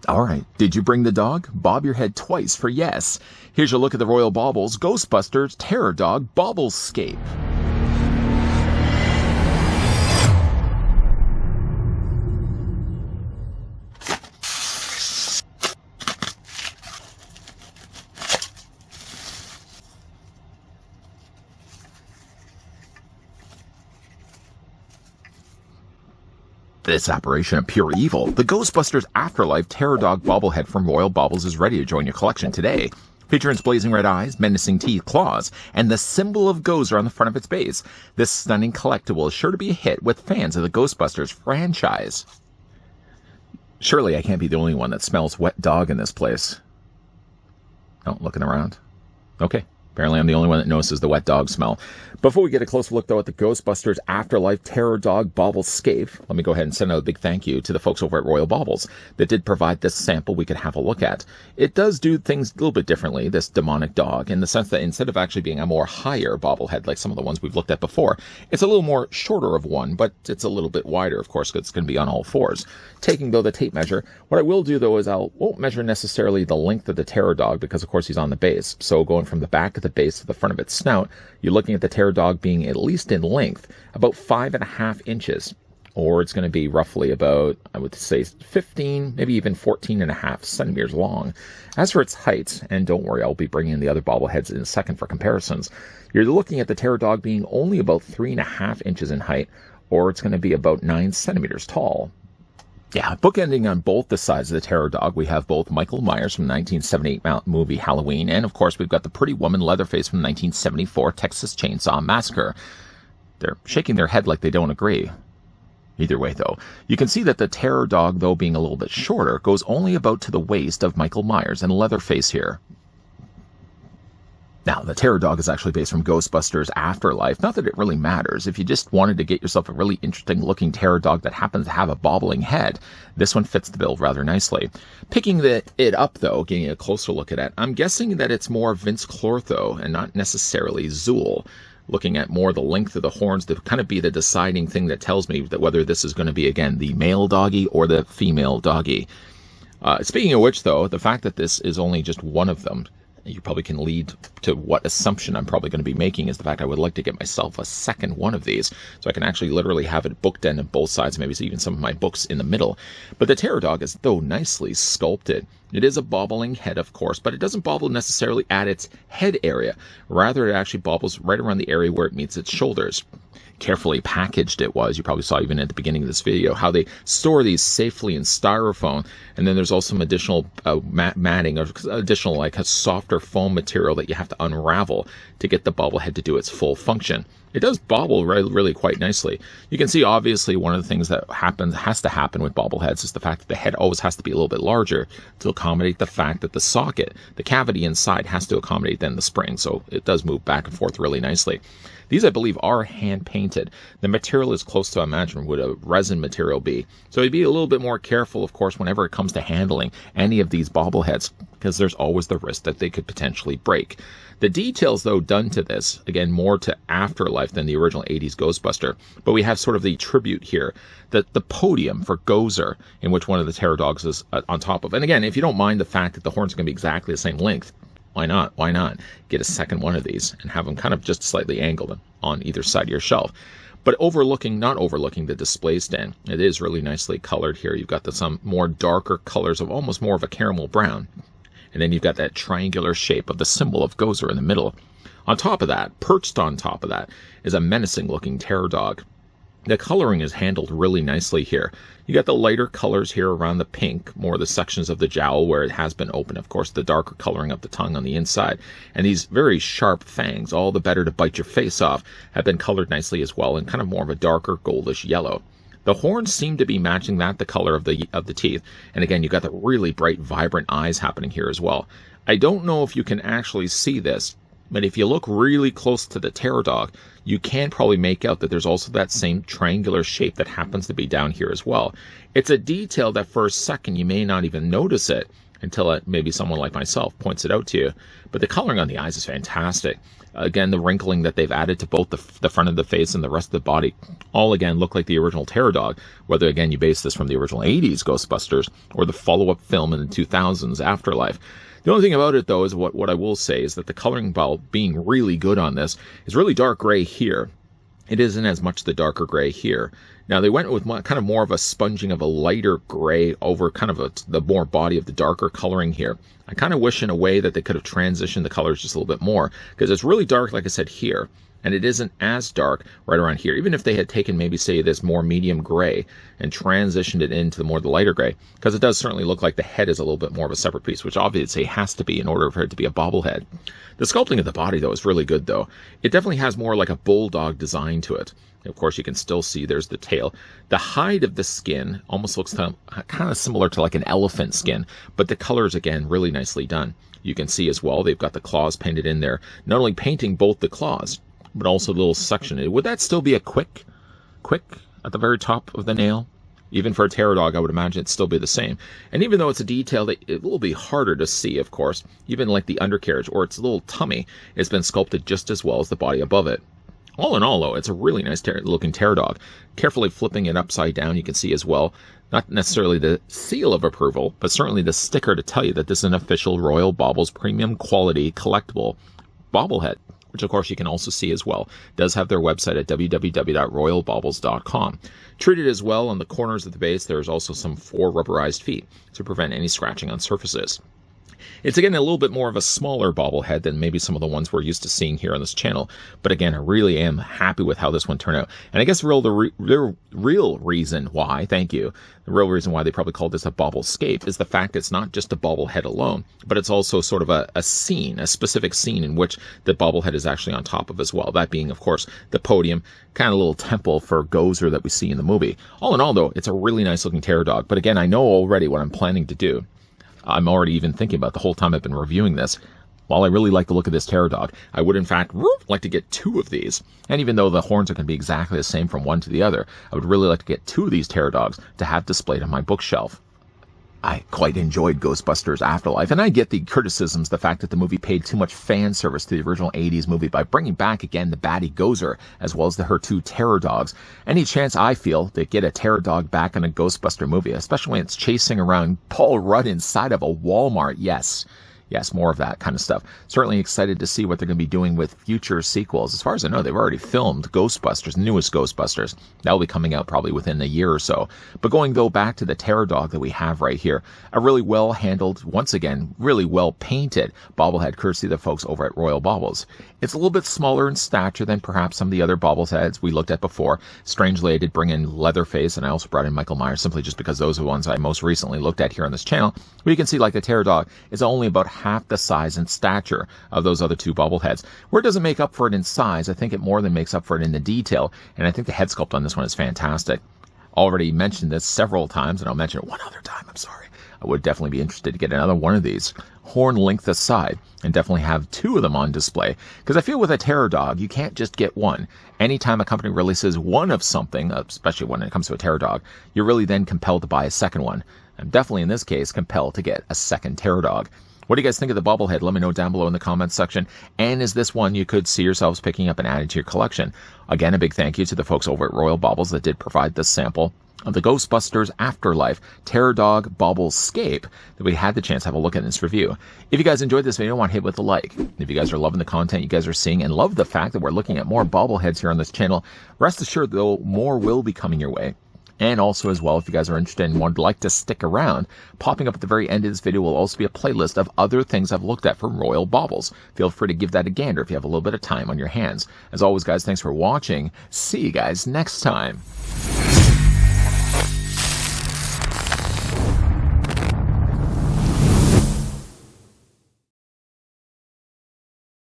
All right, did you bring the dog? Bob your head twice for yes. Here's your look at the Royal Bobbles Ghostbusters Terror Dog Bobblescape. This apparition of pure evil, the Ghostbusters Afterlife Terror Dog Bobblehead from Royal Bobbles is ready to join your collection today. Featuring its blazing red eyes, menacing teeth, claws, and the symbol of Gozer on the front of its base, this stunning collectible is sure to be a hit with fans of the Ghostbusters franchise. Surely I can't be the only one that smells wet dog in this place. Oh, looking around. Okay. Apparently I'm the only one that notices the wet dog smell. Before we get a closer look, though, at the Ghostbusters Afterlife Terror Dog Bobblescape, let me go ahead and send out a big thank you to the folks over at Royal Bobbles that did provide this sample we could have a look at. It does do things a little bit differently, this demonic dog, in the sense that instead of actually being a more higher bobblehead like some of the ones we've looked at before, it's a little more shorter of one, but it's a little bit wider, of course, because it's going to be on all fours. Taking, though, the tape measure, what I will do, though, is won't measure necessarily the length of the Terror Dog because, of course, he's on the base. So going from the back of the base to the front of its snout, you're looking at the Terror Dog being at least in length about 5.5 inches, or it's going to be roughly about, I would say, 15, maybe even 14.5 centimeters long. As for its height, and don't worry, I'll be bringing in the other bobbleheads in a second for comparisons, you're looking at the Terror Dog being only about 3.5 inches in height, or it's going to be about 9 centimeters tall. Yeah, bookending on both the sides of the Terror Dog, we have both Michael Myers from the 1978 movie Halloween, and of course we've got the Pretty Woman Leatherface from the 1974 Texas Chainsaw Massacre. They're shaking their head like they don't agree. Either way, though, you can see that the Terror Dog, though being a little bit shorter, goes only about to the waist of Michael Myers and Leatherface here. Now, the Terror Dog is actually based from Ghostbusters Afterlife. Not that it really matters. If you just wanted to get yourself a really interesting-looking Terror Dog that happens to have a bobbling head, this one fits the bill rather nicely. Picking it up, though, getting a closer look at it, I'm guessing that it's more Vince Clortho and not necessarily Zool. Looking at more the length of the horns to kind of be the deciding thing that tells me that whether this is going to be, again, the male doggy or the female doggy. Speaking of which, though, the fact that this is only just one of them, you probably can lead to what assumption I'm probably going to be making is the fact I would like to get myself a second one of these so I can actually literally have it bookend on both sides, maybe even some of my books in the middle. But the Terror Dog is, though, nicely sculpted. It is a bobbling head, of course, but it doesn't bobble necessarily at its head area. Rather, it actually bobbles right around the area where it meets its shoulders. Carefully packaged it was. You probably saw even at the beginning of this video how they store these safely in styrofoam, and then there's also some additional matting or additional like a softer foam material that you have to unravel to get the bobblehead to do its full function. It does bobble really quite nicely. You can see obviously one of the things that has to happen with bobbleheads is the fact that the head always has to be a little bit larger to accommodate the fact that the socket, the cavity inside, has to accommodate then the spring, so it does move back and forth really nicely. These, I believe, are hand-painted. The material is close to, I imagine, would a resin material be. So you'd be a little bit more careful, of course, whenever it comes to handling any of these bobbleheads, because there's always the risk that they could potentially break. The details, though, done to this, again, more to Afterlife than the original 80s Ghostbuster, but we have sort of the tribute here, the podium for Gozer, in which one of the Terror Dogs is on top of. And again, if you don't mind the fact that the horns are going to be exactly the same length, why not? Why not get a second one of these and have them kind of just slightly angled on either side of your shelf? But not overlooking the display stand. It is really nicely colored here. You've got some more darker colors of almost more of a caramel brown. And then you've got that triangular shape of the symbol of Gozer in the middle. On top of that, perched on top of that, is a menacing looking Terror Dog. The coloring is handled really nicely here. You got the lighter colors here around the pink, more the sections of the jowl where it has been open. Of course, the darker coloring of the tongue on the inside. And these very sharp fangs, all the better to bite your face off, have been colored nicely as well in kind of more of a darker goldish yellow. The horns seem to be matching the color of the teeth. And again, you've got the really bright, vibrant eyes happening here as well. I don't know if you can actually see this, but if you look really close to the Terror Dog, you can probably make out that there's also that same triangular shape that happens to be down here as well. It's a detail that for a second you may not even notice it until maybe someone like myself points it out to you. But the coloring on the eyes is fantastic. Again, the wrinkling that they've added to both the front of the face and the rest of the body all again look like the original Terror Dog, whether again you base this from the original 80s Ghostbusters or the follow-up film in the 2000s Afterlife. The only thing about it, though, is what I will say is that the coloring, while being really good on this, is really dark gray here. It isn't as much the darker gray here. Now, they went with kind of more of a sponging of a lighter gray over kind of the more body of the darker coloring here. I kind of wish in a way that they could have transitioned the colors just a little bit more, because it's really dark, like I said, here. And it isn't as dark right around here. Even if they had taken maybe, say, this more medium gray and transitioned it into the lighter gray, because it does certainly look like the head is a little bit more of a separate piece, which obviously has to be in order for it to be a bobblehead. The sculpting of the body, though, is really good, though. It definitely has more like a bulldog design to it. Of course, you can still see there's the tail. The hide of the skin almost looks kind of similar to like an elephant skin, but the colors, again, really nicely done. You can see as well, they've got the claws painted in there, not only painting both the claws, but also the little section. Would that still be a quick at the very top of the nail? Even for a Terror Dog, I would imagine it'd still be the same. And even though it's a detail that it will be harder to see, of course, even like the undercarriage or its little tummy, it's been sculpted just as well as the body above it. All in all, though, it's a really nice looking Terror Dog. Carefully flipping it upside down, you can see as well, not necessarily the seal of approval, but certainly the sticker to tell you that this is an official Royal Bobbles premium quality collectible bobblehead, which of course you can also see as well. It does have their website at www.royalbobbles.com. Treated as well on the corners of the base, there's also some 4 rubberized feet to prevent any scratching on surfaces. It's again a little bit more of a smaller bobblehead than maybe some of the ones we're used to seeing here on this channel, but again, I really am happy with how this one turned out. And I guess the real reason why, the real reason why they probably called this a Bobblescape is the fact it's not just a bobblehead alone, but it's also sort of a scene, a specific scene in which the bobblehead is actually on top of as well. That being, of course, the podium, kind of a little temple for Gozer that we see in the movie. All in all, though, it's a really nice looking Terror Dog, but again, I know already what I'm planning to do. I'm already even thinking about the whole time I've been reviewing this. While I really like the look of this Terror Dog, I would in fact like to get 2 of these. And even though the horns are going to be exactly the same from one to the other, I would really like to get 2 of these Terror Dogs to have displayed on my bookshelf. I quite enjoyed Ghostbusters Afterlife, and I get the criticisms, the fact that the movie paid too much fan service to the original 80s movie by bringing back again the baddie Gozer, as well as her 2 Terror Dogs. Any chance I feel to get a Terror Dog back in a Ghostbuster movie, especially when it's chasing around Paul Rudd inside of a Walmart, yes, more of that kind of stuff. Certainly excited to see what they're going to be doing with future sequels. As far as I know, they've already filmed Ghostbusters, newest Ghostbusters. That'll be coming out probably within a year or so. But going, though, back to the Terror Dog that we have right here, a really well-handled, once again, really well-painted bobblehead, courtesy of the folks over at Royal Bobbles. It's a little bit smaller in stature than perhaps some of the other bobbleheads we looked at before. Strangely, I did bring in Leatherface, and I also brought in Michael Myers, simply just because those are the ones I most recently looked at here on this channel. But you can see, like, the Terror Dog is only about half the size and stature of those other 2 bobbleheads. Where it doesn't make up for it in size, I think it more than makes up for it in the detail, and I think the head sculpt on this one is fantastic. Already mentioned this several times, and I'll mention it one other time, I'm sorry. I would definitely be interested to get another one of these, horn length aside, and definitely have 2 of them on display, because I feel with a Terror Dog, you can't just get one. Anytime a company releases one of something, especially when it comes to a Terror Dog, you're really then compelled to buy a second one. I'm definitely, in this case, compelled to get a second Terror Dog. What do you guys think of the bobblehead? Let me know down below in the comments section. And is this one you could see yourselves picking up and adding to your collection? Again, a big thank you to the folks over at Royal Bobbles that did provide this sample of the Ghostbusters Afterlife Terror Dog Bobblescape that we had the chance to have a look at in this review. If you guys enjoyed this video, I want to hit with a like. If you guys are loving the content you guys are seeing and love the fact that we're looking at more bobbleheads here on this channel, rest assured, though, more will be coming your way. And also as well, if you guys are interested and would like to stick around, popping up at the very end of this video will also be a playlist of other things I've looked at from Royal Bobbles. Feel free to give that a gander if you have a little bit of time on your hands. As always, guys, thanks for watching. See you guys next time.